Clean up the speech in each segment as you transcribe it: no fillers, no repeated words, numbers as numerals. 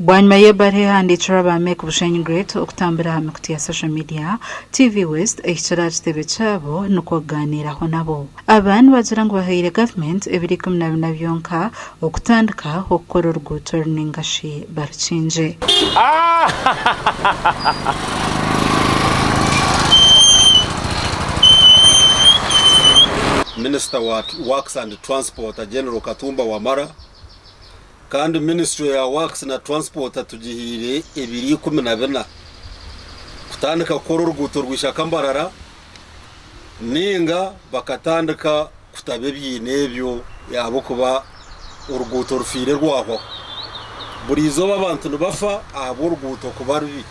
Bwanyuma y'ebare handikira abameka ubushenyi great okutambira hamwe kuti ya social media TV West ekitara kitebe cyabo nukuganiraho nabo abantu bagira ngo bahire government ebiri 12 byonka okutandika okukora oruguuto ningashi barchinje Minister wa Works and Transport General Katumba Wamara kandi Ministry ya Works na Transport atugihire ebiri 12 kutandika kora uruguto rwishakambarara ninga bakatandika kutabe byinebyo yabo kuba uruguto rufire rwaho burizo babantu bafa abo uruguto kuba rubi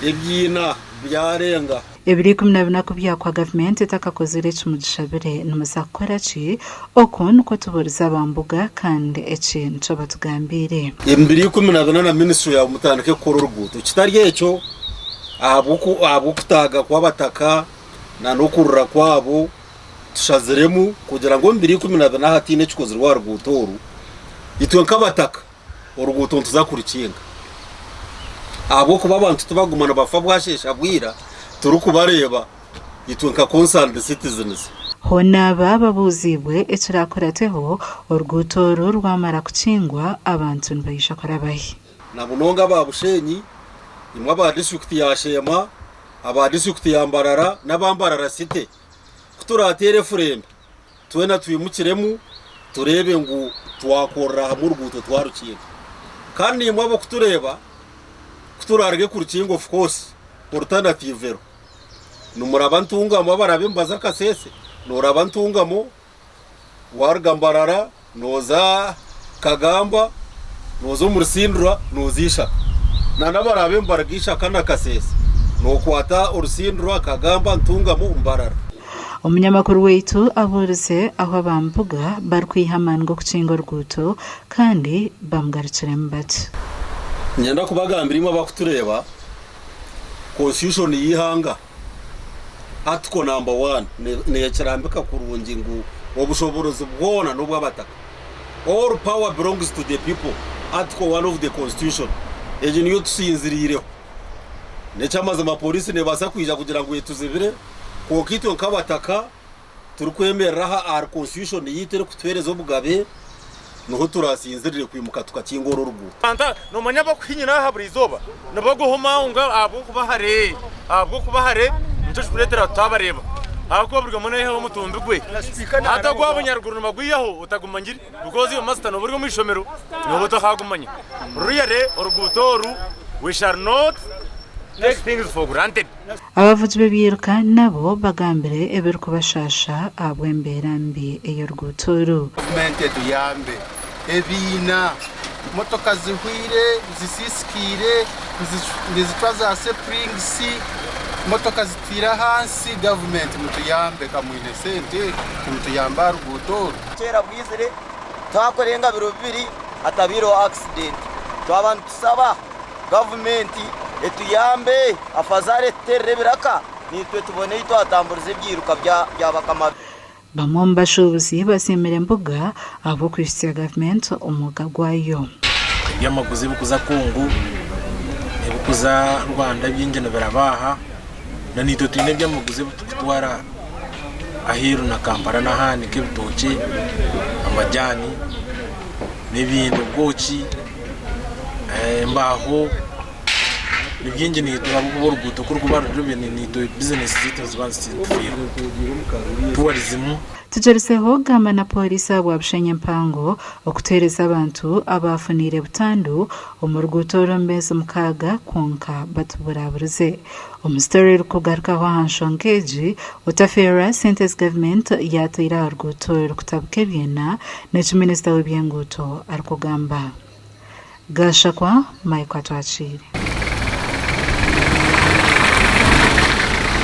ebyina byarenga ebiri 12 kubya kwa government etakakozere cyumugishabire numusakora ki okon ko tuburiza bambuga kandi ekintu batugambire ebiri 12 na Ministry ya mutandike kora uruguto kitari echo abo kutaga kwa bataka na nokurura kwabo tushaziremu kugira ngo mbiri 12 hatine kikozwe rwa rugutoru itwe nkabataka uruguto tuzakurikinga abo kuba abantu tubagumana bafa bwashesha bwira turukubareba itwe nka concerned citizens hona baba buzibwe ekirakorateho urugutoru rwamara kucingwa abantu nbayisha korabahi nabunonga babushenyi imwe aba district ya Shema aba district ya Mbarara n'abambarara city kuturatere furembe twena tuyimukiremu turebe ngo twakora mu ruguto twarukinga kandi imwe abo kutureba kuturarge kurukinga of course alternative numurabantungamo barabimbaza kasese norabantungamo wargambarara noza kagamba nozo mursindura nozisha nanabarabimbaragisha kana kasese nokwata ursindura kagamba ntungamo mbarara umunyamakuru weitu aburize aho bambuga barkwihamango kucinga ruguto kandi bamgarukire mbati nyenda kubagambirimo abakutureba constitution yihanga article number 1 ne kirambika kurungi ngo obushoborozi bwona no bw'abataka all power belongs to the people article 1 of the constitution eje niyo tusinzirireho ne cyamaze amapolisi ne basa kwija kugira ngo yetuzibire ko kitwe nkabataka turukwemerera our constitution yitere kutwereza obugabe nuho turasinzirire kwimuka tukakingora uruguto anta no manyaba kwinyina haburizoba nabaguhoma unga abo kubahare nicyo kuretera tabareba akobirwa muneho mutumbi gwe ata gwabanyaruguru magwiyaho utagumangiri because yo master no burgo mishomero no butakagumanya ruyare urugutoru we shall not take things for granted abavuzi bebiruka nabo bagambire ebiri kubashasha abwembera mbi eyo rugutoru government tuyambe ebina motoka zihwire zisiskire zitwaza springs motoka zitira hansi government mutuyambe kamwine sente mutuyamba rugutoru kera bwizire twakorenga biro bibiri atabiro accident twabantu tusaba government etuyambe afazare terrebiraka nitwe tubone itwatamburize byiruka bya bakama bamomba shubuzi basemere mbuga abo kwisiya government umuga gwayo yamaguzi bukuza Kongo ebukuza Rwanda byingene barabaha na nito twine byamaguzi butwara ahiru na Kampala na hani kebitoke amajani n'ibintu bwoki mbaho nibyinge ni turabwo ruguto kurukuba rubye ni business zitos bansi tourism tujeriseho gama na polisi abwabshenye mpango okutereza abantu abafunire butandu omurguto rombeza mukaga konka batuburabuze omustori rukugarukaho hanshongeji utafera Centers Government yatira urguto rukutabuke byena na Minister w'ebyenguto arikugamba gashakwa Mike Atwachiri.